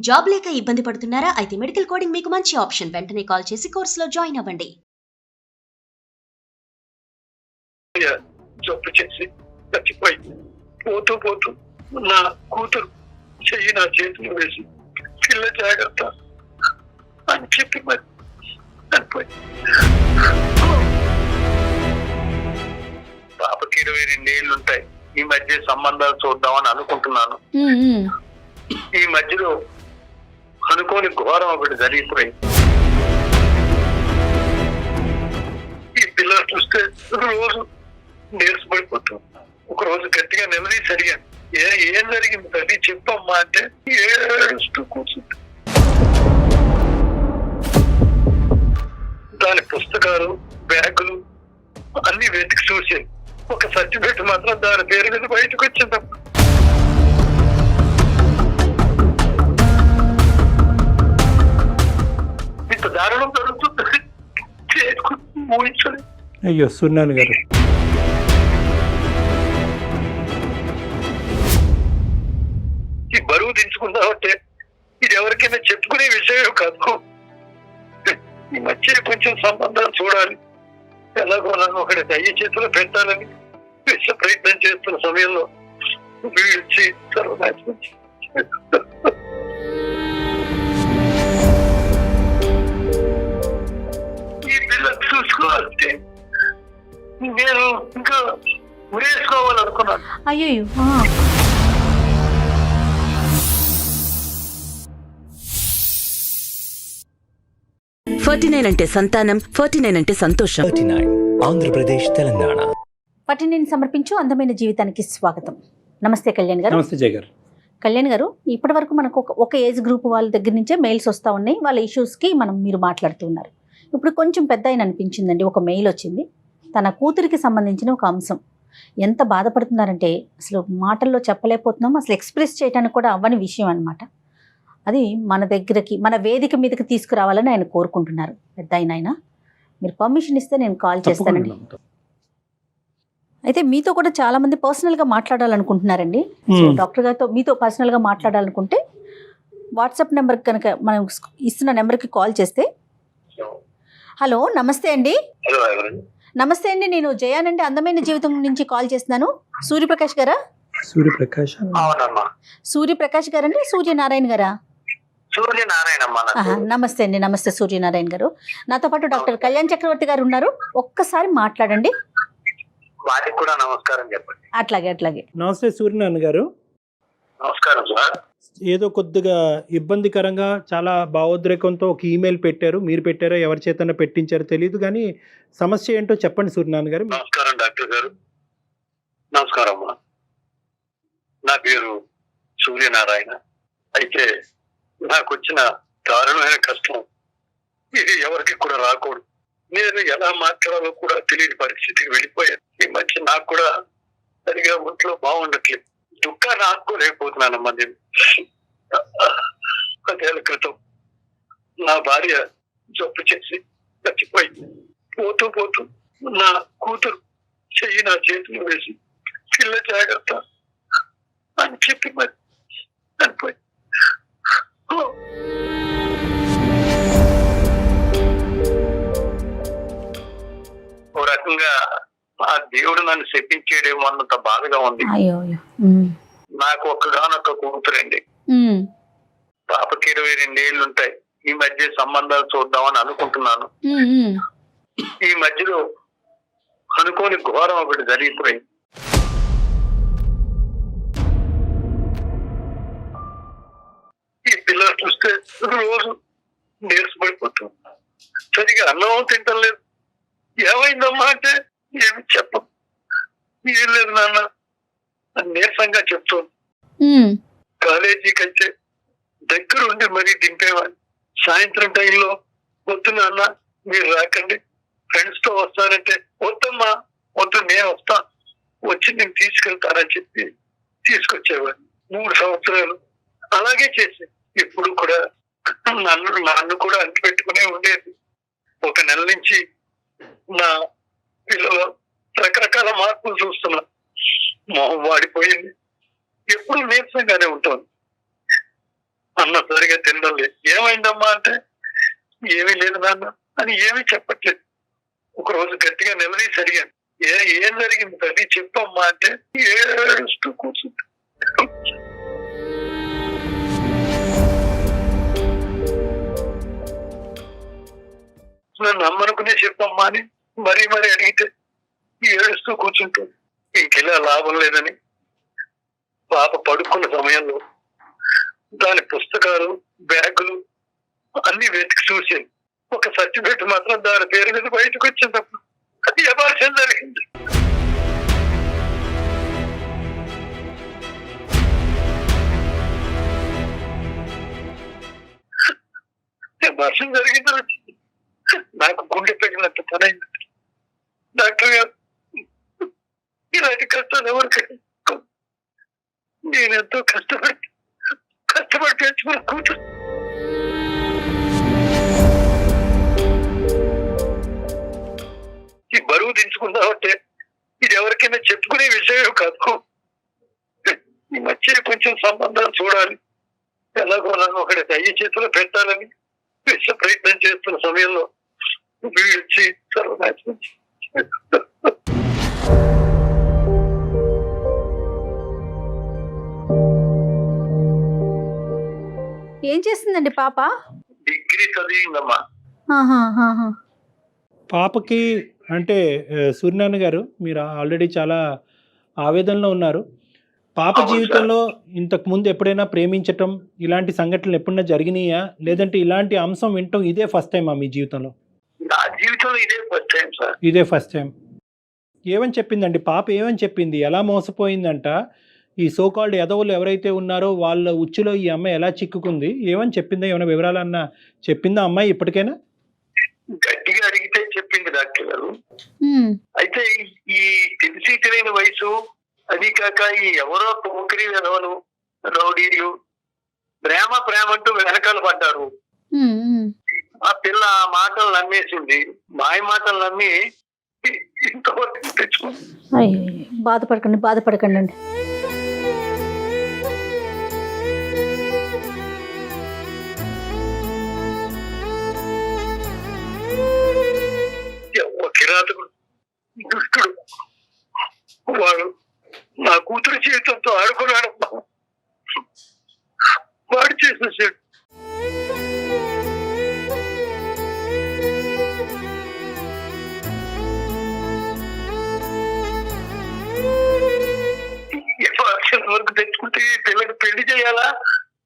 Job లేక ఇబ్బంది పడుతున్నారా? అయితే మెడికల్ కోడింగ్ మీకు మంచి ఆప్షన్. వెంటనే కాల్ చేసి కోర్సులో జాయిన్ అవ్వండి. జబ్బు చేసి చచ్చిపోయి పోతూ పోతూ నా కూతురు చెయ్యి నా చేతులు వేసి పిల్ల జాగ్రత్త అని చెప్పి మరి చనిపోయి. పాపకి 22 ఏళ్ళు ఉంటాయి. ఈ మధ్య సంబంధాలు చూద్దామని అనుకుంటున్నాను. ఈ మధ్యలో అనుకోని ఘోరం ఒకటి జరిగిపోయింది. ఈ పిల్లలు చూస్తే రోజు నీరసపడిపోతాం. ఒక రోజు గట్టిగా నిలదీసి అడిగాను, ఏం జరిగింది తల్లి చెప్పమ్మా అంటే ఏడుస్తూ కూర్చుంది. దాని పుస్తకాలు బ్యాగులు అన్ని వెతికి చూసాను. ఒక సర్టిఫికెట్ మాత్రం దాని పేరు మీద బయటకు వచ్చిందమ్మా. ఇంత దారుణం జరుగుతుంది ఊహించలేదు. అయ్యో సున్నాను గారు, ఈ బరువు దించుకుందామంటే ఇది ఎవరికైనా చెప్పుకునే విషయం కాదు. ఈ మధ్య కొంచెం సంబంధాలు చూడాలి, ఎలాగో నన్ను ఒకటి దయ్య చేతిలో పెట్టాలని విశ్వ ప్రయత్నం చేస్తున్న సమయంలో వీళ్ళొచ్చి సర్వనాశనం ఈ పిల్లలు చూసుకోవాలంటే నేను ఇంకా వేసుకోవాలనుకున్నాను. అయ్యో 49 అంటే సంతానం, 49 అంటే సంతోషం. 39 ఆంధ్రప్రదేశ్, తెలంగాణ. 49 సమర్పించు అందమైన జీవితానికి స్వాగతం. నమస్తే కళ్యాణ్ గారు. నమస్తే జయ గారు. కళ్యాణ్ గారు, ఇప్పటి వరకు మనకు ఒక ఏజ్ గ్రూప్ వాళ్ళ దగ్గర నుంచే మెయిల్స్ వస్తూ ఉన్నాయి. వాళ్ళ ఇష్యూస్కి మీరు మాట్లాడుతున్నారు. ఇప్పుడు కొంచెం పెద్ద ఆయన అనిపించిందండి, ఒక మెయిల్ వచ్చింది. తన కూతురికి సంబంధించిన ఒక అంశం. ఎంత బాధపడుతున్నారంటే అసలు మాటల్లో చెప్పలేకపోతున్నాం, అసలు ఎక్స్ప్రెస్ చేయడానికి కూడా అవ్వని విషయం అనమాట. అది మన దగ్గరికి, మన వేదిక మీదకి తీసుకురావాలని ఆయన కోరుకుంటున్నారు. పెద్ద ఆయన మీరు పర్మిషన్ ఇస్తే నేను కాల్ చేస్తానండి. అయితే మీతో కూడా చాలా మంది పర్సనల్గా మాట్లాడాలనుకుంటున్నారండి. సో డాక్టర్ గారితో మీతో పర్సనల్గా మాట్లాడాలనుకుంటే వాట్సాప్ నెంబర్కి కనుక మనం ఇస్తున్న నెంబర్కి కాల్ చేస్తే. హలో, నమస్తే అండి. నమస్తే అండి, నేను జయానండి, అందమైన జీవితం నుంచి కాల్ చేస్తున్నాను. సూర్యప్రకాష్ గారా? సూర్యప్రకాష్ గారండి, సూర్యనారాయణ గారా? నమస్తే అండి. నమస్తే సూర్యనారాయణ గారు. నాతో పాటు డాక్టర్ కళ్యాణ్ చక్రవర్తి గారు ఉన్నారు. ఒక్కసారి మాట్లాడండి. వారికి కూడా నమస్కారం చెప్పండి. అట్లాగే. నమస్తే సూర్యనారాయణ గారు. నమస్కారం సార్. ఏదో కొద్దిగా ఇబ్బందికరంగా చాలా భావోద్రేకంతో ఒక ఈమెయిల్ పెట్టారు. మీరు పెట్టారో ఎవరి చేతన పెట్టించారో తెలియదు, కానీ సమస్య ఏంటో చెప్పండి సూర్యనారాయణ గారు. నమస్కారం డాక్టర్ గారు. నమస్కారం అమ్మా. నా పేరు సూర్యనారాయణ. అయితే నాకు వచ్చిన దారుణమైన కష్టం ఇది ఎవరికి కూడా రాకూడదు. నేను ఎలా మాట్లాడాలో కూడా తెలియని పరిస్థితికి వెళ్ళిపోయాను. ఈ మధ్య నాకు కూడా సరిగా ఒంట్లో బాగుండట్లేదు. దుఃఖాన్ని ఆపుకోలేకపోతున్నానమ్మా. నేను 10 ఏళ్ల క్రితం నా భార్య జబ్బు చేసి చచ్చిపోయి పోతూ పోతూ నా కూతురు చెయ్యి నా చేతులు వేసి పిల్ల జాగ్రత్త అని చెప్పి మరి చనిపోయి. ఓ రకంగా ఆ దేవుడు నన్ను శపించేయడేమో అన్నంత బాధగా ఉంది. నాకు ఒక్కగానొక్క కూతురండి. పాపకి 22 ఏళ్ళు ఉంటాయి. ఈ మధ్య సంబంధాలు చూద్దామని అనుకుంటున్నాను. ఈ మధ్యలో అనుకోని ఘోరం ఒకటి జరిగిపోయింది. ఈ పిల్లలు చూస్తే రోజు నీరసపడిపోతాం. సరిగా అన్నం తింటం లేదు. ఏమైందమ్మా అంటే ఏమి చెప్పం. ఏం లేదు నాన్న అని నీరసంగా చెప్తాను. కాలేజీకి అయితే దగ్గరుండి మరీ దింపేవాడిని. సాయంత్రం టైంలో వద్దు నాన్న మీరు రాకండి, ఫ్రెండ్స్ తో వస్తానంటే వద్దమ్మా వద్దు నేను వస్తా, వచ్చి నేను తీసుకెళ్తానని చెప్పి తీసుకొచ్చేవాడిని. 3 సంవత్సరాలు అలాగే చేసి ఇప్పుడు కూడా నన్ను కూడా అంటి పెట్టుకునే ఉండేది. 1 నెల నుంచి నా పిల్లలు రకరకాల మార్పులు చూస్తున్నా. మొహం వాడిపోయింది, ఎప్పుడు నీరసంగానే ఉంటుంది. అన్న సరిగా తినడం లేదు. ఏమైందమ్మా అంటే ఏమీ లేదు నాన్న అని ఏమీ చెప్పట్లేదు. ఒక రోజు గట్టిగా నిలదీసి అడిగాను, ఏం జరిగింది తల్లి చెప్పమ్మా అంటే ఏడుస్తూ కూర్చుంది. నన్ను నమ్మనుకునే చెప్పమ్మా అని మరీ అడిగితే ఏడుస్తూ కూర్చుంటుంది. ఇంకెలా లాభం లేదని పాప పడుకున్న సమయంలో దాని పుస్తకాలు, బ్యాగులు అన్ని వెతికి చూసాను. ఒక సర్టిఫికెట్ మాత్రం దాని పేరు మీద బయటకు వచ్చినప్పుడు అది అబార్షన్ జరిగింది. అబార్షన్ జరిగింది. నాకు గుండె పెగినట్టు పనైంది. డాక్టర్ గారు, ఇలాంటి కష్టాలు ఎవరికి, నేనెంతో కష్టపడి పెంచుకున్న కూతురు ఈ బరువు దించుకుందామంటే ఇది ఎవరికైనా చెప్పుకునే విషయం కాదు. ఈ మధ్య కొంచెం సంబంధాలు చూడాలి, ఎలాగో ఒకటి అయ్యి చేతిలో పెట్టాలని విశ్వ ప్రయత్నం చేస్తున్న సమయంలో వీళ్ళు వచ్చి సర్వనాశనం. ఏం చేస్తుందండి పాప? డిగ్రీ చదివిందమ్మా. పాపకి అంటే సూర్యనారాయణ గారు, మీరు ఆల్రెడీ చాలా ఆవేదనలో ఉన్నారు. పాప జీవితంలో ఇంతకు ముందు ఎప్పుడైనా ప్రేమించటం ఇలాంటి సంఘటనలు ఎప్పుడైనా జరిగినాయా, లేదంటే ఇలాంటి అంశం వినటం ఇదే ఫస్ట్ టైమా మీ జీవితంలో? నా జీవితంలో ఇదే ఫస్ట్ టైం సార్. ఇదే ఫస్ట్ టైం. ఏమని చెప్పిందండి పాప? ఏమని చెప్పింది? ఎలా మోసపోయిందంట? ఈ సోకాల్డ్ ఎదవులు ఎవరైతే ఉన్నారో వాళ్ళ ఉచ్చులో ఈ అమ్మాయి ఎలా చిక్కుకుంది? ఏమని చెప్పిందా? ఏమైనా వివరాలన్నా చెప్పిందా అమ్మాయి ఇప్పటికైనా? గట్టిగా అడిగితే చెప్పింది డాక్టర్ గారు. అయితే ఈ తెలిసి తెలియని వయసు, అది కాక ఈ ఎవరో పోకిరి ఎదవలు, రౌడీలు ప్రేమ అంటూ వెనకాల పడ్డారు. ఆ పిల్ల ఆ మాటలు నమ్మేసింది. మాయ మాటలు నమ్మి ఇంతవరకు తెచ్చుకుంది. బాధపడకండి అండి. కిరాతకుడు, దుష్టుడు వాడు నా కూతురు జీవితంతో ఆడుకున్నాడు. వాడు చేసేసాడు. వరకు తెచ్చుకుంటే పిల్లకి పెళ్లి చేయాలా,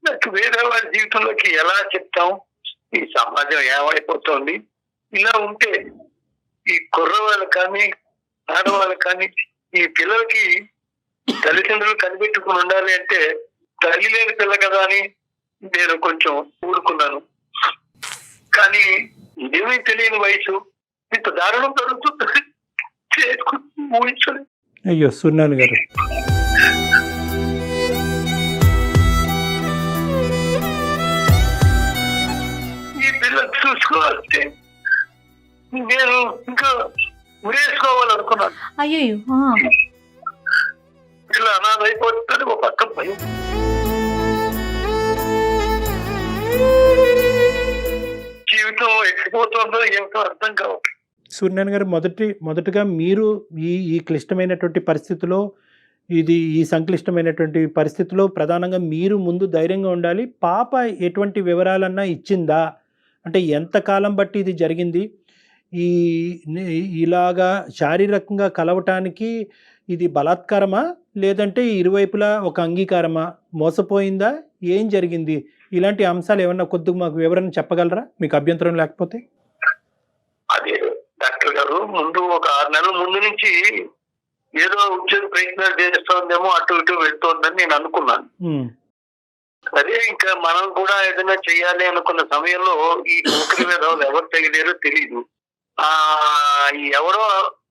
నాకు వేరే వాడి జీవితంలోకి ఎలా చెప్తాం? ఈ సమాజం ఏమైపోతుంది? ఇలా ఉంటే ఈ కుర్రవాళ్ళు కానీ ఆడవాళ్ళు కానీ ఈ పిల్లలకి తల్లిదండ్రులు కనిపెట్టుకుని ఉండాలి అంటే తల్లి లేని పిల్ల కదా అని నేను కొంచెం ఊరుకున్నాను. కానీ ఏమీ తెలియని వయసు ఇంత దారుణం జరుగుతుంది ఊహించలేదు. అయ్యో సూర్యనారాయణ గారు, ఈ పిల్లలు చూసుకోవాలంటే నేను ఇంకా ఉరేసుకోవాలనుకున్నాను. అయ్యో, ఇలా అనాథ అయిపోతుంది ఒక పక్క భయం. జీవితం ఎక్కిపోతుందో ఏమిటో అర్థం కావట్లేదు. సూర్యనారాయణ గారు, మొదటిగా మీరు ఈ క్లిష్టమైనటువంటి పరిస్థితిలో, ఈ సంక్లిష్టమైనటువంటి పరిస్థితిలో ప్రధానంగా మీరు ముందు ధైర్యంగా ఉండాలి. పాప ఎటువంటి వివరాలన్నా ఇచ్చిందా? అంటే ఎంతకాలం బట్టి ఇది జరిగింది? ఇలాగా శారీరకంగా కలవటానికి ఇది బలాత్కారమా, లేదంటే ఇరువైపులా ఒక అంగీకారమా? మోసపోయిందా? ఏం జరిగింది? ఇలాంటి అంశాలు ఏమన్నా కొద్దిగా మాకు వివరణ చెప్పగలరా, మీకు అభ్యంతరం లేకపోతే? అదే డాక్టర్ గారు, ముందు ఒక 6 నెలల ముందు నుంచి ఏదో ఉద్యోగ ప్రయత్నాలు చేస్తోందేమో, అటు ఇటు వెళ్తోందని నేను అనుకున్నాను. అదే ఇంకా మనం కూడా ఏదైనా చెయ్యాలి అనుకున్న సమయంలో ఈ పోకిరి మీద ఎవరు తగిలేరో తెలియదు. ఎవరో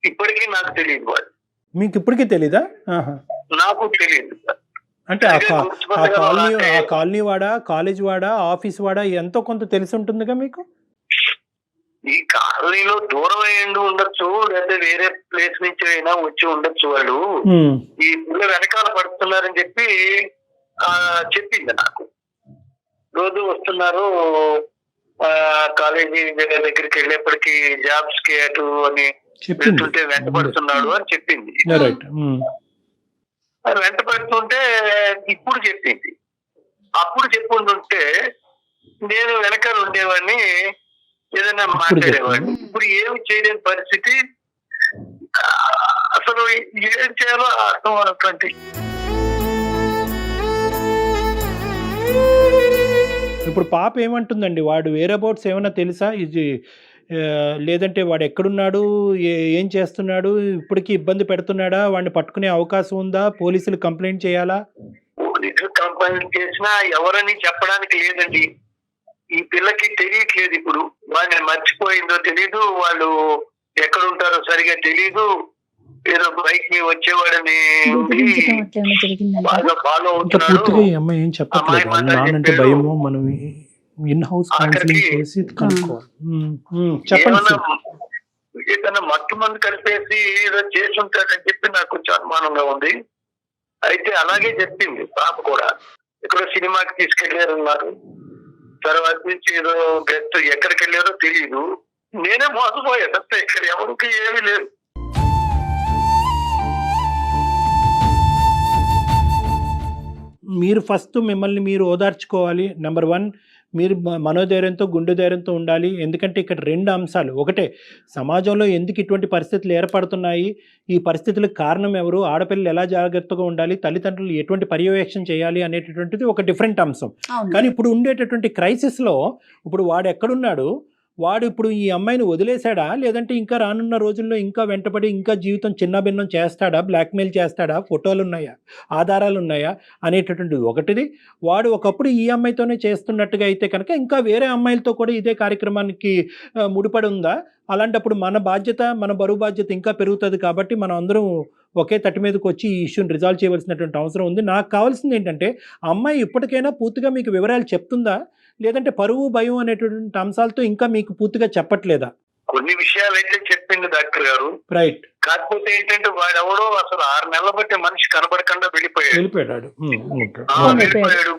ఇప్పటికీ నాకు తెలియదు. వాడు మీకు ఇప్పటికీ తెలీదా? నాకు తెలియదు. అంటే ఆ కాలనీ వాడా, కాలేజ్ వాడా, ఆఫీస్ వాడా ఎంతో కొంత తెలిసి ఉంటుందిగా మీకు? ఈ కాలనీలో దూరం అయ్యిండి ఉండొచ్చు, లేదా వేరే ప్లేస్ నుంచి అయినా వచ్చి ఉండొచ్చు. వాళ్ళు ఈ పిల్ల వెనకాల పడుతున్నారని చెప్పి చెప్పింది నాకు. రోజు వస్తున్నారు. కాలేజీ దగ్గరికి వెళ్ళేప్పటికి జాబ్స్ కి అటు అని వెళ్తుంటే వెంటబడుతున్నాడు అని చెప్పింది. వెంటబడుతుంటే ఇప్పుడు చెప్పింది. అప్పుడు చెప్పుకుంటుంటే నేను వెనకాల ఉండేవాడిని, ఏదైనా మాట్లాడేవాడిని. ఇప్పుడు ఏమి చేయలేని పరిస్థితి. అసలు ఏం చేయాలో అర్థం అన్నటువంటి. ఇప్పుడు పాప ఏమంటుందండి? వాడు వేరే అబౌట్స్ ఏమైనా తెలుసా? ఇది లేదంటే వాడు ఎక్కడున్నాడు, ఏం చేస్తున్నాడు, ఇప్పటికీ ఇబ్బంది పెడుతున్నాడా, వాడిని పట్టుకునే అవకాశం ఉందా, పోలీసులు కంప్లైంట్ చేయాలా? పోలీసులు కంప్లైంట్ చేసినా ఎవరని చెప్పడానికి లేదండి. ఈ పిల్లకి తెలియట్లేదు. ఇప్పుడు వాడిని మర్చిపోయిందో తెలీదు, వాళ్ళు ఎక్కడ ఉంటారో సరిగా తెలీదు. ఏదో బైక్ మీద వచ్చేవాడని బాగా ఫాలో అవుతున్నాడు. అమ్మాయి ఏం చెప్పట్లేదు, నానంటే భయమో, మనం ఇన్ హౌస్ కౌన్సిలింగ్ చేసి చెప్పండి. ఏదైనా మత్తు మందు కలిపేసి ఏదో చేసి ఉంటాడని చెప్పి నాకు కొంచెం అనుమానంగా ఉంది. అయితే అలాగే చెప్పింది పాప కూడా. ఇక్కడ సినిమాకి తీసుకెళ్లారన్నారు. తర్వాత నుంచి ఏదో గెస్ట్ ఎక్కడికి వెళ్ళారో తెలియదు. నేనే మోసపోయా తప్ప ఇక్కడ ఎవరికి ఏమీ లేదు. మీరు ఫస్ట్ మిమ్మల్ని మీరు ఓదార్చుకోవాలి. నెంబర్ 1, మీరు మనోధైర్యంతో గుండె ధైర్యంతో ఉండాలి. ఎందుకంటే ఇక్కడ 2 అంశాలు. ఒకటే, సమాజంలో ఎందుకు ఇటువంటి పరిస్థితులు ఏర్పడుతున్నాయి, ఈ పరిస్థితులకు కారణం ఎవరు, ఆడపిల్లలు ఎలా జాగ్రత్తగా ఉండాలి, తల్లిదండ్రులు ఎటువంటి పర్యవేక్షణ చేయాలి అనేటటువంటిది ఒక డిఫరెంట్ అంశం. కానీ ఇప్పుడు ఉండేటటువంటి క్రైసిస్లో ఇప్పుడు వాడు ఎక్కడున్నాడు, వాడు ఇప్పుడు ఈ అమ్మాయిని వదిలేశాడా, లేదంటే ఇంకా రానున్న రోజుల్లో ఇంకా వెంటబడి ఇంకా జీవితం చిన్నభిన్నం చేస్తాడా, బ్లాక్మెయిల్ చేస్తాడా, ఫోటోలు ఉన్నాయా, ఆధారాలు ఉన్నాయా అనేటటువంటిది ఒకటిది. వాడు ఒకప్పుడు ఈ అమ్మాయితోనే చేస్తున్నట్టుగా అయితే కనుక ఇంకా వేరే అమ్మాయిలతో కూడా ఇదే కార్యక్రమానికి ముడిపడి ఉందా? అలాంటప్పుడు మన బాధ్యత, మన బరువు బాధ్యత ఇంకా పెరుగుతుంది. కాబట్టి మనం అందరం ఒకే తట్టు మీదకి వచ్చి ఈ ఇష్యూని రిజాల్వ్ చేయవలసినటువంటి అవసరం ఉంది. నాకు కావాల్సింది ఏంటంటే, అమ్మాయి ఇప్పటికైనా పూర్తిగా మీకు వివరాలు చెప్తుందా, లేదంటే పరువు భయం అనేటువంటి అంశాలతో ఇంకా మీకు పూర్తిగా చెప్పట్లేదా? కొన్ని విషయాలు అయితే చెప్పింది డాక్టర్ గారు. రైట్. కాకపోతే ఏంటంటే వాడెవడో అసలు 6 నెలల బట్టి మనిషి కనబడకుండా వెళ్ళిపోయాడు.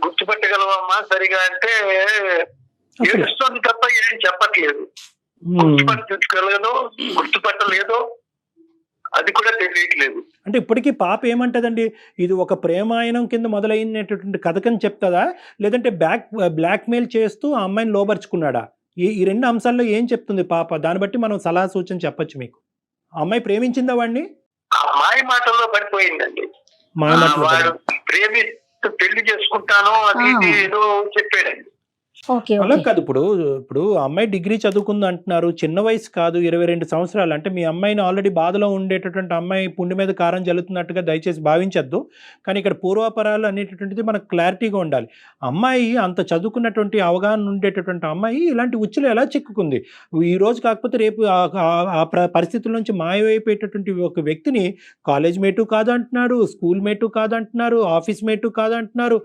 గుర్తుపట్టగలవమ్మా సరిగా అంటే ఏడుస్తుంది తప్ప ఏం చెప్పట్లేదు. గుర్తుపట్టలేదో అది కూడా తెలియట్లేదు. అంటే ఇప్పటికీ పాప ఏమంటదండి, ఇది ఒక ప్రేమాయణం కింద మొదలైనటువంటి కథకని చెప్తుందా, లేదంటే బ్లాక్మెయిల్ చేస్తూ ఆ అమ్మాయిని లోబర్చుకున్నాడా? ఈ 2 అంశాల్లో ఏం చెప్తుంది పాప? దాన్ని బట్టి మనం సలహా సూచన చెప్పచ్చు మీకు. అమ్మాయి ప్రేమించిందా వాడిని? అమ్మాయి మాటల్లో పడిపోయిందండి. ప్రేమిస్తూ పెళ్లి చేసుకుంటాను అది ఏదో చెప్పాడండి. అలా కాదు. ఇప్పుడు అమ్మాయి డిగ్రీ చదువుకుంది అంటున్నారు, చిన్న వయసు కాదు, 22 సంవత్సరాలు. అంటే మీ అమ్మాయిని ఆల్రెడీ బాధలో ఉండేటటువంటి అమ్మాయి పుండి మీద కారం జల్లుతున్నట్టుగా దయచేసి భావించద్దు. కానీ ఇక్కడ పూర్వాపరాలు అనేటటువంటిది మనకు క్లారిటీగా ఉండాలి. అమ్మాయి అంత చదువుకున్నటువంటి అవగాహన ఉండేటటువంటి అమ్మాయి ఇలాంటి ఉచ్చులు ఎలా చిక్కుకుంది? ఈ రోజు కాకపోతే రేపు ఆ పరిస్థితుల నుంచి మాయమైపోయేటటువంటి ఒక వ్యక్తిని కాలేజ్ మేటు కాదు అంటున్నారు, స్కూల్ మేటు కాదు అంటున్నారు, ఆఫీస్ మేటు కాదు అంటున్నారు,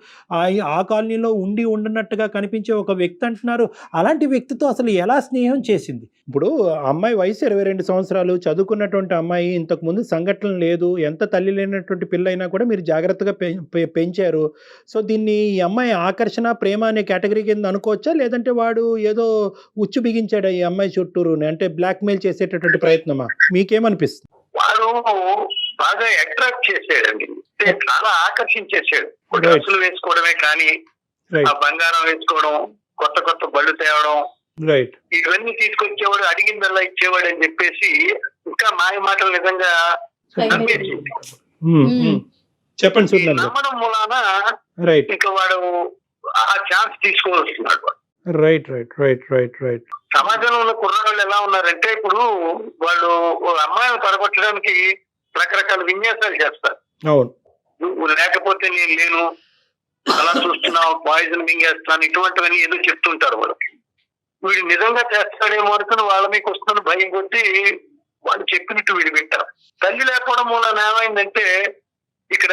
ఆ కాలనీలో ఉండనట్టుగా కనిపించే ఒక వ్యక్తి అంటున్నారు. అలాంటి వ్యక్తితో అసలు ఎలా స్నేహం చేసింది? ఇప్పుడు అమ్మాయి వయసు 22 సంవత్సరాలు, చదువుకున్నటువంటి అమ్మాయి, ఇంతకుముందు సంఘటన లేదు, ఎంత తల్లి లేనటువంటి పిల్ల అయినా కూడా మీరు జాగ్రత్తగా పెంచారు. సో దీన్ని ఈ అమ్మాయి ఆకర్షణ, ప్రేమ అనే కేటగిరీ కింద అనుకోవచ్చా, లేదంటే వాడు ఏదో ఉచ్చు బిగించాడు ఈ అమ్మాయి చుట్టూరు, అంటే బ్లాక్మెయిల్ చేసేటటువంటి ప్రయత్నమా? మీకేమనిపిస్తుంది? వాడు బాగా అట్రాక్ట్ చేసాడండి, చాలా ఆకర్షించేసాడు. డ్రెస్సులు వేసుకోవడమే కానీ ఆ బంగారం వేసుకోవడం, కొత్త కొత్త బళ్ళు తేవడం, ఇవన్నీ తీసుకొచ్చేవాడు, అడిగిందల్లా ఇచ్చేవాడు అని చెప్పేసి ఇంకా మాయ మాటలు నిజంగా నమ్మేసింది. చెప్పండి. నమ్మడం మూలాన ఇంకా వాడు ఆ ఛాన్స్ తీసుకోవాల్సినాడు. సమాజంలో ఉన్న కుర్రాళ్ళు ఎలా ఉన్నారంటే, ఇప్పుడు వాళ్ళు అమ్మాయిని పడగొట్టడానికి రకరకాల విన్యాసాలు చేస్తారు. నువ్వు లేకపోతే నేను లేను, అలా చూస్తున్నావు, పాయిజన్ మింగేస్తాను, ఇటువంటివన్నీ ఏదో చెప్తుంటారు వాళ్ళకి. వీడు నిజంగా చేస్తాడేమో అనుకుని వాళ్ళ మీకు వస్తున్న భయం కొద్దీ వాళ్ళు చెప్పినట్టు వీడు వింటారు. తల్లి లేకపోవడం మూలన ఏమైందంటే, ఇక్కడ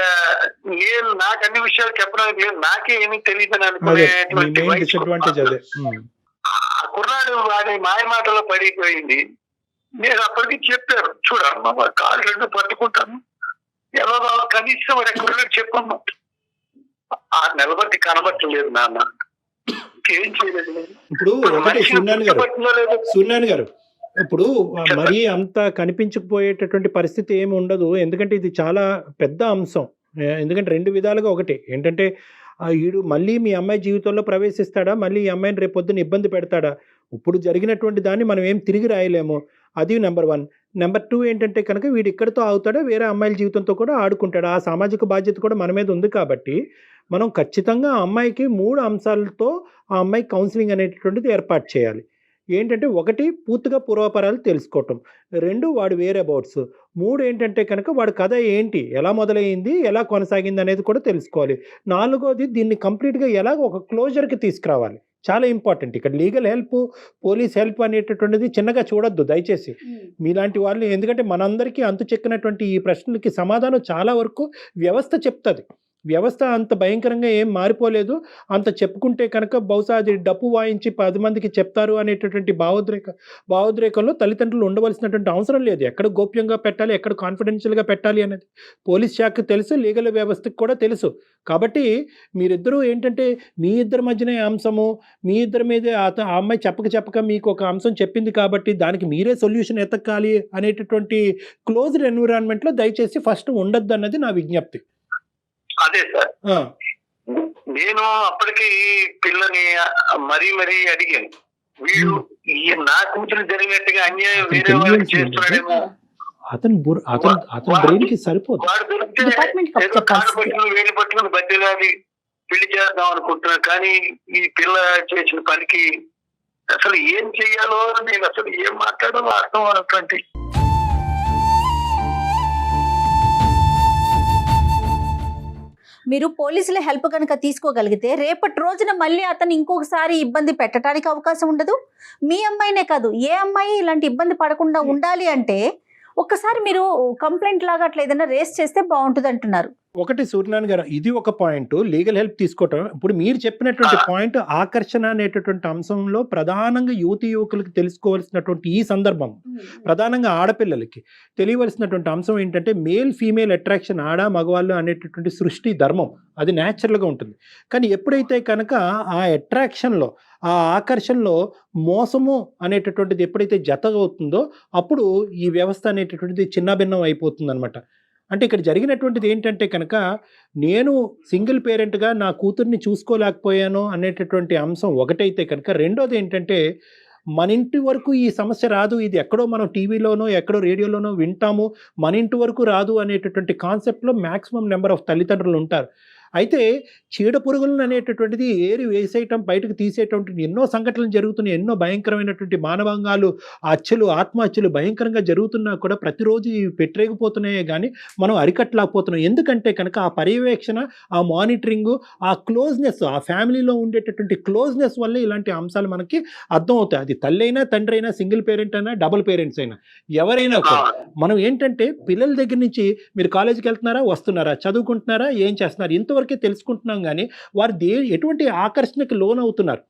నేను నాకు అన్ని విషయాలు చెప్పడానికి లేదు, నాకే ఏమీ తెలియదని అనుకునేటువంటి ఆ కుర్రాడు వాడి మాయ మాటలో పడిపోయింది. నేను అప్పటికి చెప్పారు, చూడమ్మా కాళ్ళు 2 పట్టుకుంటాను, ఎలా కనీసం వాడు ఎక్కడ చెప్పమ్మా, 6 నెలల బట్టి కనబట్టలేదు నాన్న, ఏం చేయలేదు నేను. ఇప్పుడు ఒకటి మనిషిని సూర్యనారాయణ గారు గుర్తుపట్టినా లేదో. సూర్యనారాయణ గారు ఇప్పుడు మరీ అంత కనిపించకపోయేటటువంటి పరిస్థితి ఏమి ఉండదు. ఎందుకంటే ఇది చాలా పెద్ద అంశం. ఎందుకంటే రెండు విధాలుగా ఒకటి ఏంటంటే ఈడు మళ్ళీ మీ అమ్మాయి జీవితంలో ప్రవేశిస్తాడా, మళ్ళీ ఈ అమ్మాయిని రేపు పొద్దున్న ఇబ్బంది పెడతాడా, ఇప్పుడు జరిగినటువంటి దాన్ని మనం ఏం తిరిగి రాయలేము. అది నెంబర్ 1. నెంబర్ 2 ఏంటంటే కనుక వీడు ఇక్కడితో ఆగుతాడా, వేరే అమ్మాయిల జీవితంతో కూడా ఆడుకుంటాడా, ఆ సామాజిక బాధ్యత కూడా మన మీద ఉంది. కాబట్టి మనం ఖచ్చితంగా ఆ అమ్మాయికి 3 అంశాలతో ఆ అమ్మాయి కౌన్సిలింగ్ అనేటటువంటిది ఏర్పాటు చేయాలి. ఏంటంటే 1 పూర్తిగా పూర్వాపరాలు తెలుసుకోవటం, 2 వాడు వేరే అబౌట్స్, 3 ఏంటంటే కనుక వాడి కథ ఏంటి, ఎలా మొదలైంది, ఎలా కొనసాగింది అనేది కూడా తెలుసుకోవాలి. 4వది దీన్ని కంప్లీట్గా ఎలా ఒక క్లోజర్కి తీసుకురావాలి. చాలా ఇంపార్టెంట్. ఇక్కడ లీగల్ హెల్ప్, పోలీస్ హెల్ప్ అనేటటువంటిది చిన్నగా చూడొద్దు దయచేసి మీలాంటి వాళ్ళు. ఎందుకంటే మనందరికీ అంతు చెక్కినటువంటి ఈ ప్రశ్నలకి సమాధానం చాలా వరకు వ్యవస్థ చెప్తుంది. వ్యవస్థ అంత భయంకరంగా ఏం మారిపోలేదు. అంత చెప్పుకుంటే కనుక బహుశా అది డప్పు వాయించి 10 మందికి చెప్తారు అనేటటువంటి భావోద్రేకంలో తల్లిదండ్రులు ఉండవలసినటువంటి అవసరం లేదు. ఎక్కడ గోప్యంగా పెట్టాలి, ఎక్కడ కాన్ఫిడెన్షియల్గా పెట్టాలి అనేది పోలీస్ శాఖకు తెలుసు, లీగల్ వ్యవస్థకు కూడా తెలుసు. కాబట్టి మీరిద్దరూ ఏంటంటే మీ ఇద్దరి మధ్యనే అంశము, మీ ఇద్దరి మీదే ఆ అమ్మాయి చెప్పక మీకు ఒక అంశం చెప్పింది కాబట్టి దానికి మీరే సొల్యూషన్ ఎతకాలి అనేటటువంటి క్లోజ్డ్ ఎన్విరాన్మెంట్లో దయచేసి ఫస్ట్ ఉండొద్దు అన్నది నా విజ్ఞప్తి. అదే సార్, నేను అప్పటికి పిల్లని మరీ అడిగాను, వీడు నా కూతురు జరిగినట్టుగా అన్యాయం వేరే వాళ్ళకి చేస్తున్నాడేమో, అతని బ్రెయిన్కి సరిపోదు. వాడు దొరికితే Department కి ఏదో కాడు చెప్పాల్సింది. పట్టుకుని వేలు పట్టుకుని బతిలాడి పెళ్లి చేద్దాం అనుకుంటున్నా. కానీ ఈ పిల్ల చేసిన పనికి అసలు ఏం చెయ్యాలో, నేను అసలు ఏం మాట్లాడాలో అర్థం అన్నటువంటి. మీరు పోలీసుల హెల్ప్ కనుక తీసుకోగలిగితే రేపటి రోజున మళ్ళీ అతను ఇంకొకసారి ఇబ్బంది పెట్టడానికి అవకాశం ఉండదు. మీ అమ్మాయినే కాదు, ఏ అమ్మాయి ఇలాంటి ఇబ్బంది పడకుండా ఉండాలి అంటే ఒక్కసారి మీరు కంప్లైంట్ లాగా అట్లా ఏదైనా రేస్ చేస్తే బాగుంటుంది అంటున్నారు. ఒకటి సూర్యనారాయణ గారు, ఇది ఒక పాయింట్ లీగల్ హెల్ప్ తీసుకోవటం. ఇప్పుడు మీరు చెప్పినటువంటి పాయింట్ ఆకర్షణ అనేటటువంటి అంశంలో ప్రధానంగా యువకులకు తెలుసుకోవాల్సినటువంటి ఈ సందర్భం, ప్రధానంగా ఆడపిల్లలకి తెలియవలసినటువంటి అంశం ఏంటంటే మేల్ ఫీమేల్ అట్రాక్షన్, ఆడ మగవాళ్ళు అనేటటువంటి సృష్టి ధర్మం, అది న్యాచురల్గా ఉంటుంది. కానీ ఎప్పుడైతే కనుక ఆ అట్రాక్షన్లో, ఆ ఆకర్షణలో మోసము అనేటటువంటిది ఎప్పుడైతే జత అవుతుందో అప్పుడు ఈ వ్యవస్థ అనేటటువంటిది చిన్నభిన్నం అయిపోతుంది అనమాట. అంటే ఇక్కడ జరిగినటువంటిది ఏంటంటే కనుక నేను సింగిల్ పేరెంట్గా నా కూతుర్ని చూసుకోలేకపోయాను అనేటటువంటి అంశం ఒకటైతే కనుక, రెండోది ఏంటంటే మన ఇంటి వరకు ఈ సమస్య రాదు, ఇది ఎక్కడో మనం టీవీలోనో ఎక్కడో రేడియోలోనో వింటాము, మన ఇంటి వరకు రాదు అనేటటువంటి కాన్సెప్ట్లో మ్యాక్సిమం నెంబర్ ఆఫ్ తల్లిదండ్రులు ఉంటారు. అయితే చీడ పురుగులను అనేటటువంటిది ఏరి వేసేయటం, బయటకు తీసేటువంటి ఎన్నో సంఘటనలు జరుగుతున్నాయి. ఎన్నో భయంకరమైనటువంటి మానవాంగాలు, హత్యలు, ఆత్మహత్యలు భయంకరంగా జరుగుతున్నా కూడా ప్రతిరోజు ఇవి పెట్టరేగిపోతున్నాయే కానీ మనం అరికట్టలేకపోతున్నాం. ఎందుకంటే కనుక ఆ పర్యవేక్షణ, ఆ మానిటరింగు, ఆ క్లోజ్నెస్, ఆ ఫ్యామిలీలో ఉండేటటువంటి క్లోజ్నెస్ వల్ల ఇలాంటి అంశాలు మనకి అర్థం అవుతాయి. అది తల్లి అయినా, తండ్రి అయినా, సింగిల్ పేరెంట్ అయినా, డబుల్ పేరెంట్స్ అయినా, ఎవరైనా కూడా మనం ఏంటంటే పిల్లల దగ్గర నుంచి మీరు కాలేజీకి వెళ్తున్నారా, వస్తున్నారా, చదువుకుంటున్నారా, ఏం చేస్తున్నారు, ఇంతవరకే తెలుసుకుంటున్నాం. కానీ వారు ఎటువంటి ఆకర్షణకి లోన్ అవుతున్నారు,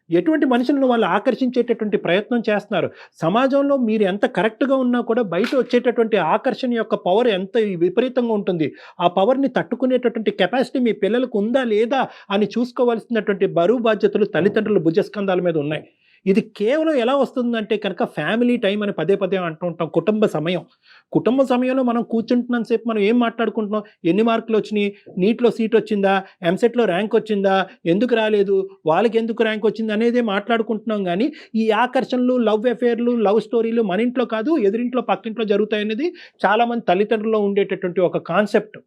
ఎటువంటి మనుషులను వాళ్ళు ఆకర్షించేటటువంటి ప్రయత్నం చేస్తున్నారు. సమాజంలో మీరు ఎంత కరెక్ట్గా ఉన్నా కూడా బయట వచ్చేటటువంటి ఆకర్షణ యొక్క పవర్ ఎంత విపరీతంగా ఉంటుంది. ఆ పవర్ని తట్టుకునేటటువంటి కెపాసిటీ మీ పిల్లలకు ఉందా లేదా అని చూసుకోవాల్సినటువంటి బరువు బాధ్యతలు తల్లిదండ్రుల భుజస్కంధాల మీద ఉన్నాయి. ఇది కేవలం ఎలా వస్తుందంటే కనుక ఫ్యామిలీ టైం అని పదే అంటూ ఉంటాం. కుటుంబ సమయంలో మనం కూర్చుంటున్నంత సేపు మనం ఏం మాట్లాడుకుంటున్నాం, ఎన్ని మార్కులు వచ్చినాయి, నీట్లో సీట్ వచ్చిందా, ఎంసెట్లో ర్యాంక్ వచ్చిందా, ఎందుకు రాలేదు, వాళ్ళకి ఎందుకు ర్యాంక్ వచ్చింది అనేదే మాట్లాడుకుంటున్నాం. కానీ ఈ ఆకర్షణలు, లవ్ అఫేర్లు, లవ్ స్టోరీలు మన ఇంట్లో కాదు ఎదురింట్లో పక్కింట్లో జరుగుతాయనేది చాలామంది తల్లిదండ్రుల్లో ఉండేటటువంటి ఒక కాన్సెప్ట్.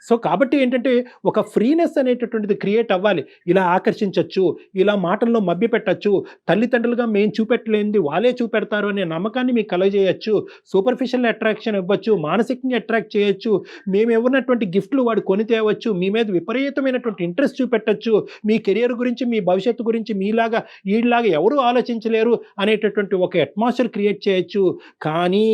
సో కాబట్టి ఏంటంటే ఒక ఫ్రీనెస్ అనేటటువంటిది క్రియేట్ అవ్వాలి. ఇలా ఆకర్షించవచ్చు, ఇలా మాటల్లో మభ్యపెట్టచ్చు, తల్లిదండ్రులుగా మేము చూపెట్టలేనిది వాళ్ళే చూపెడతారు అనే నమ్మకాన్ని మీకు కలగజేయచ్చు, సూపర్ఫిషియల్ అట్రాక్షన్ ఇవ్వచ్చు, మానసికంగా అట్రాక్ట్ చేయొచ్చు, మేము ఇవ్వనటువంటి గిఫ్ట్లు వాడు కొని తేవచ్చు, మీ మీద విపరీతమైనటువంటి ఇంట్రెస్ట్ చూపెట్టచ్చు, మీ కెరియర్ గురించి, మీ భవిష్యత్తు గురించి మీలాగా వీళ్ళలాగా ఎవరూ ఆలోచించలేరు అనేటటువంటి ఒక అట్మాస్ఫియర్ క్రియేట్ చేయొచ్చు. కానీ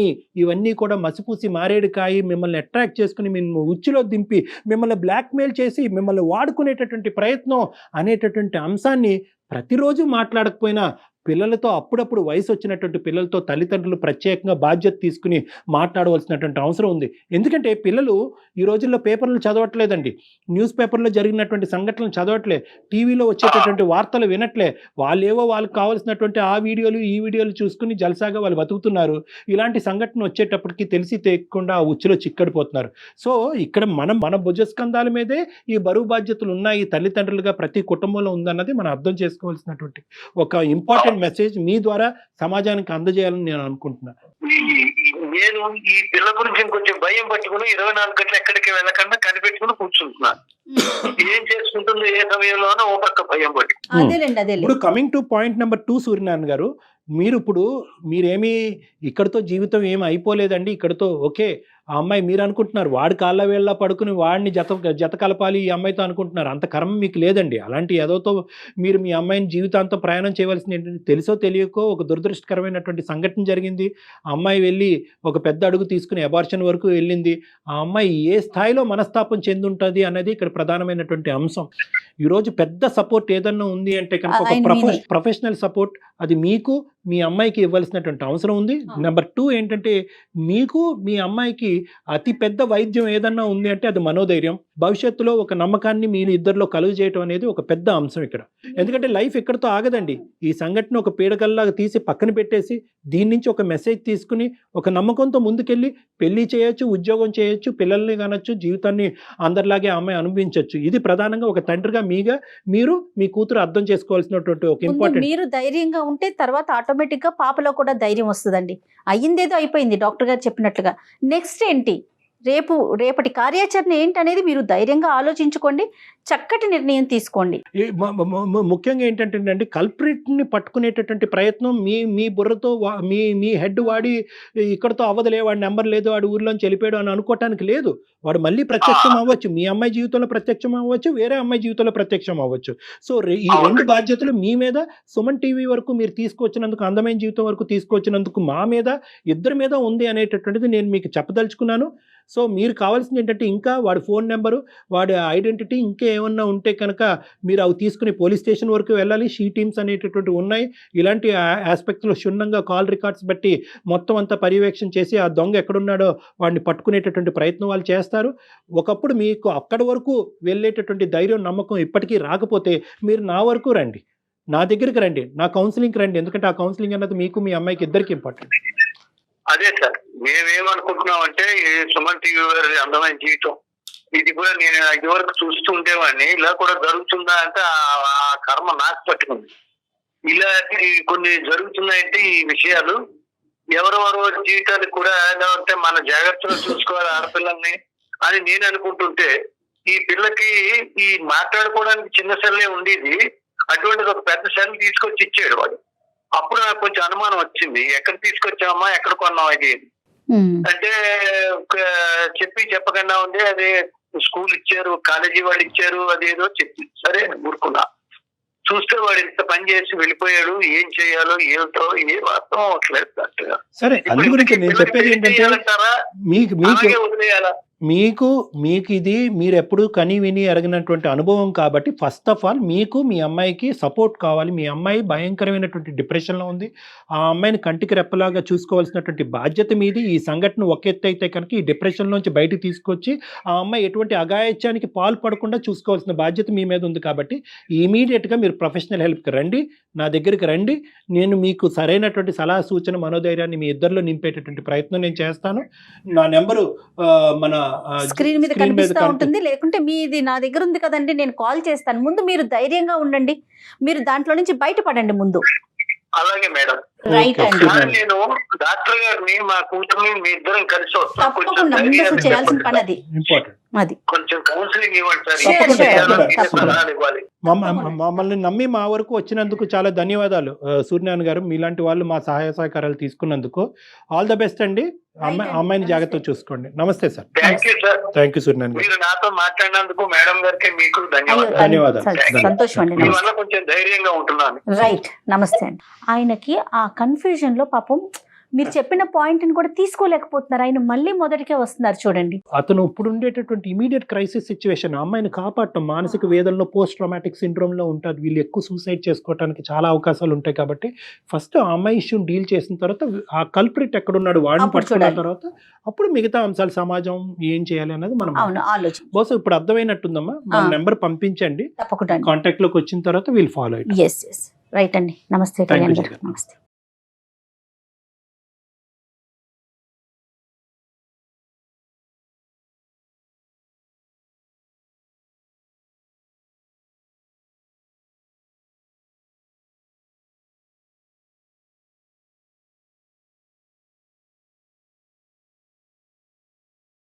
ఇవన్నీ కూడా మసిపూసి మారేడుకాయి మిమ్మల్ని అట్రాక్ట్ చేసుకుని మిమ్మల్ని ఉచ్చులో దింపి మిమ్మల్ని బ్లాక్మెయిల్ చేసి మిమ్మల్ని వాడుకునేటటువంటి ప్రయత్నం అనేటటువంటి అంశాన్ని ప్రతిరోజు మాట్లాడకపోయినా పిల్లలతో అప్పుడప్పుడు వయసు వచ్చినటువంటి పిల్లలతో తల్లిదండ్రులు ప్రత్యేకంగా బాధ్యత తీసుకుని మాట్లాడవలసినటువంటి అవసరం ఉంది. ఎందుకంటే పిల్లలు ఈ రోజుల్లో పేపర్లు చదవట్లేదండి, న్యూస్ పేపర్లో జరిగినటువంటి సంఘటనలు చదవట్లే, టీవీలో వచ్చేటటువంటి వార్తలు వినట్లే. వాళ్ళేవో వాళ్ళకి కావాల్సినటువంటి ఆ వీడియోలు ఈ వీడియోలు చూసుకుని జలసాగా వాళ్ళు బతుకుతున్నారు. ఇలాంటి సంఘటన వచ్చేటప్పటికి తెలిసి తెలియకుండా ఆ ఉచ్చులో చిక్కడిపోతున్నారు. సో ఇక్కడ మన భుజస్కంధాల మీదే ఈ బరువు బాధ్యతలు ఉన్నాయి, తల్లిదండ్రులుగా ప్రతి కుటుంబంలో ఉందన్నది మనం అర్థం చేసుకోవాల్సినటువంటి ఒక ఇంపార్టెంట్ మెసేజ్ మీ ద్వారా సమాజానికి అందజేయాలని నేను అనుకుంటున్నాను. నేను ఈ పిల్ల గురించి ఇంకొంచెం భయం పట్టుకుని 24 గంటలు ఎక్కడికి వెళ్ళకుండా కనిపెట్టుకుని కూర్చుంటున్నాను. ఏం చేసుకుంటుందో ఏ సమయంలోనో ఓ పక్క భయం పట్టి. ఇప్పుడు coming to point number 2 Suryanarayana గారు, మీరేమీ ఇక్కడితో జీవితం ఏమి అయిపోలేదండి, ఇక్కడితో ఓకే. ఆ అమ్మాయి మీరు అనుకుంటున్నారు వాడి కాళ్ళ వేళ్ళ పడుకుని వాడిని జత కలపాలి ఈ అమ్మాయితో అనుకుంటున్నారు. అంత కర్మ మీకు లేదండి. అలాంటి ఏదోతో మీరు మీ అమ్మాయిని జీవితాంతం ప్రయాణం చేయవలసింది ఏంటంటే, తెలుసో తెలియకో ఒక దురదృష్టకరమైనటువంటి సంఘటన జరిగింది. ఆ అమ్మాయి వెళ్ళి ఒక పెద్ద అడుగు తీసుకుని అబార్షన్ వరకు వెళ్ళింది. ఆ అమ్మాయి ఏ స్థాయిలో మనస్తాపం చెంది ఉంటుంది అన్నది ఇక్కడ ప్రధానమైనటువంటి అంశం. ఈరోజు పెద్ద సపోర్ట్ ఏదన్నా ఉంది అంటే కనుక ఒక ప్రొఫెషనల్ సపోర్ట్ అది మీకు మీ అమ్మాయికి ఇవ్వాల్సినటువంటి అవసరం ఉంది. నెంబర్ 2 ఏంటంటే, మీకు మీ అమ్మాయికి అతి పెద్ద వైద్యం ఏదన్నా ఉంది అంటే అది మనోధైర్యం. భవిష్యత్తులో ఒక నమ్మకాన్ని మీరు ఇద్దరిలో కలుగు చేయటం అనేది ఒక పెద్ద అంశం ఇక్కడ. ఎందుకంటే లైఫ్ ఎక్కడితో ఆగదండి. ఈ సంఘటన ఒక పీడకల్లాగా తీసి పక్కన పెట్టేసి దీని నుంచి ఒక మెసేజ్ తీసుకుని ఒక నమ్మకంతో ముందుకెళ్ళి పెళ్లి చేయొచ్చు, ఉద్యోగం చేయొచ్చు, పిల్లల్ని కనొచ్చు, జీవితాన్ని అందరిలాగే అమ్మాయి అనుభవించవచ్చు. ఇది ప్రధానంగా ఒక తండ్రిగా మీరు మీ కూతురు అర్థం చేసుకోవాల్సినటువంటి ఒక ఇంపార్టెంట్. మీరు ధైర్యంగా ఉంటే తర్వాత ఆటోమేటిక్ గా పాపలో కూడా ధైర్యం వస్తుందండి. అయ్యిందేదో అయిపోయింది డాక్టర్ గారు చెప్పినట్లుగా. నెక్స్ట్ ఏంటి, రేపటి కార్యాచరణ ఏంటనేది మీరు ధైర్యంగా ఆలోచించుకోండి, చక్కటి నిర్ణయం తీసుకోండి. ముఖ్యంగా ఏంటంటే కల్ప్రిట్ని పట్టుకునేటటువంటి ప్రయత్నం మీ బుర్రతో మీ హెడ్ వాడి ఇక్కడతో అవ్వదులే, వాడి నెంబర్ లేదు, వాడి ఊర్లోంచి వెళ్ళిపోయాడు అని అనుకోవటానికి లేదు. వాడు మళ్ళీ ప్రత్యక్షం అవ్వచ్చు, మీ అమ్మాయి జీవితంలో ప్రత్యక్షం అవ్వచ్చు, వేరే అమ్మాయి జీవితంలో ప్రత్యక్షం అవ్వచ్చు. సో ఈ 2 బాధ్యతలు మీ మీద, సుమన్ టీవీ వరకు మీరు తీసుకొచ్చినందుకు, అందమైన జీవితం వరకు తీసుకొచ్చినందుకు మా మీద, ఇద్దరి మీద ఉంది అనేటటువంటిది నేను మీకు చెప్పదలుచుకున్నాను. సో మీరు కావాల్సింది ఏంటంటే, ఇంకా వాడి ఫోన్ నెంబరు, వాడి ఐడెంటిటీ, ఇంకా ఏమన్నా ఉంటే కనుక మీరు అవి తీసుకుని పోలీస్ స్టేషన్ వరకు వెళ్ళాలి. షీ టీమ్స్ అనేటటువంటివి ఉన్నాయి. ఇలాంటి ఆస్పెక్ట్స్లో క్షుణ్ణంగా కాల్ రికార్డ్స్ బట్టి మొత్తం అంతా పర్యవేక్షణ చేసి ఆ దొంగ ఎక్కడున్నాడో వాడిని పట్టుకునేటటువంటి ప్రయత్నం వాళ్ళు చేస్తారు. ఒకప్పుడు మీకు అక్కడి వరకు వెళ్ళేటటువంటి ధైర్యం, నమ్మకం ఇప్పటికీ రాకపోతే మీరు నా వరకు రండి, నా దగ్గరికి రండి, నా కౌన్సిలింగ్కి రండి. ఎందుకంటే ఆ కౌన్సిలింగ్ అన్నది మీకు మీ అమ్మాయికి ఇద్దరికి ఇంపార్టెంట్. అదే సార్, మేమేమనుకుంటున్నాం అంటే సుమన్ టీవీ వారి అందమైన జీవితం ఇది కూడా నేను ఇది వరకు చూస్తూ ఉండేవాడిని. ఇలా కూడా జరుగుతుందా అంటే ఆ కర్మ నాకు పట్టుకుంది. ఇలా కొన్ని జరుగుతున్నాయంటే ఈ విషయాలు ఎవరెవరో జీవితాలకు కూడా ఎలా అంటే మన జాగ్రత్తగా చూసుకోవాలి ఆడపిల్లల్ని అని నేను అనుకుంటుంటే, ఈ పిల్లకి ఈ మాట్లాడుకోవడానికి చిన్న సెల్లే ఉండేది, అటువంటిది ఒక పెద్ద సెల్ తీసుకొచ్చి ఇచ్చాడు వాడు. అప్పుడు నాకు కొంచెం అనుమానం వచ్చింది, ఎక్కడ తీసుకొచ్చామమ్మా, ఎక్కడ కొన్నాం ఇది అంటే చెప్పకుండా ఉంది. అదే స్కూల్ ఇచ్చారు, కాలేజీ వాళ్ళు ఇచ్చారు, అదేదో చెప్పి సరే ఊరుకున్నా. చూస్తే వాడు ఇంత పని చేసి వెళ్ళిపోయాడు, ఏం చేయాలో ఏమిటో ఏ వాస్తవం అవట్లేదు. సరే, అందు గురించి నేను చెప్పేది ఏంటంటే, వదిలేయాలా? మీకు ఇది మీరు ఎప్పుడు కని విని ఎరగినటువంటి అనుభవం కాబట్టి ఫస్ట్ ఆఫ్ ఆల్ మీకు మీ అమ్మాయికి సపోర్ట్ కావాలి. మీ అమ్మాయి భయంకరమైనటువంటి డిప్రెషన్లో ఉంది. ఆ అమ్మాయిని కంటికి రెప్పలాగా చూసుకోవాల్సినటువంటి బాధ్యత మీది. ఈ సంఘటన ఒక ఎత్తు అయితే కనుక ఈ డిప్రెషన్లోంచి బయటికి తీసుకొచ్చి ఆ అమ్మాయి ఎటువంటి అఘాయిత్యానికి పాల్పడకుండా చూసుకోవాల్సిన బాధ్యత మీ మీద ఉంది. కాబట్టి ఇమీడియట్గా మీరు ప్రొఫెషనల్ హెల్ప్కి రండి, నా దగ్గరికి రండి. నేను మీకు సరైనటువంటి సలహా సూచన, మనోధైర్యాన్ని మీ ఇద్దరిలో నింపేటటువంటి ప్రయత్నం నేను చేస్తాను. నా నెంబరు మన స్క్రీన్ మీద కనిపిస్తూ ఉంటుంది, లేకుంటే మీది నా దగ్గర ఉంది కదండి, నేను కాల్ చేస్తాను. ముందు మీరు ధైర్యంగా ఉండండి, మీరు దాంట్లో నుంచి బయటపడండి ముందు. అలాగే మేడం, రైట్ అండి. నేను డాక్టర్ గారిని మా కూతుర్ని మీ ఇద్దరం కలిసి వస్తాం. తప్పకుండా ముందు చేయాల్సిన పని అది. అది కొంచెం కౌన్సిలింగ్ ఇవ్వండి సార్. మమ్మల్ని నమ్మి మా వరకు వచ్చినందుకు చాలా ధన్యవాదాలు సూర్యనారాయణ గారు. మీలాంటి వాళ్ళు మా సహాయ సహకారాలు తీసుకున్నందుకు ఆల్ ద బెస్ట్ అండి. అమ్మాయిని జాగ్రత్తగా చూసుకోండి. నమస్తే సార్. థ్యాంక్ యూ సూర్యనారాయణ గారు. నాతో మాట్లాడినందుకు మేడం గారికి మీకు ధన్యవాదాలు. సంతోషం అండి, కొంచెం ధైర్యంగా ఉంటున్నాను. రైట్. నమస్తే అండి. ఆయనకి ఆ కన్ఫ్యూజన్ లో పాపం మీరు చెప్పిన పాయింట్ ని కూడా తీసుకోలేకపోతున్నారు. ఆయన మళ్ళీ మొదటికే వస్తున్నారు చూడండి. అతను ఇప్పుడు ఉండేటటువంటి ఇమీడియట్ క్రైసిస్ సిచ్యువేషన్, అమ్మాయిని కాపాడటం, మానసిక వేదనలో పోస్ట్ ట్రామాటిక్ సిండ్రోమ్ లో ఉంటారు, వీళ్ళు ఎక్కువ సూసైడ్ చేసుకోవడానికి చాలా అవకాశాలు ఉంటాయి. కాబట్టి ఫస్ట్ ఆ అమ్మాయి ఇష్యూని డీల్ చేసిన తర్వాత ఆ కల్ప్రిట్ ఎక్కడున్నాడు వాడిని అప్పుడు పట్టుకున్న చూడాలి. తర్వాత అప్పుడు మిగతా అంశాలు, సమాజం ఏం చేయాలి అన్నది మనం అవును, ఆలోచన బహుశా ఇప్పుడు అర్థమైనట్టుందమ్మా. మన నెంబర్ పంపించండి, తప్పకుండా. కాంటాక్ట్ లోకి వచ్చిన తర్వాత వీళ్ళు ఫాలో అయ్యి. ఎస్ రైట్ అండి. నమస్తే Thank you, కళ్యాణ్ గారు. Jessica. నమస్తే.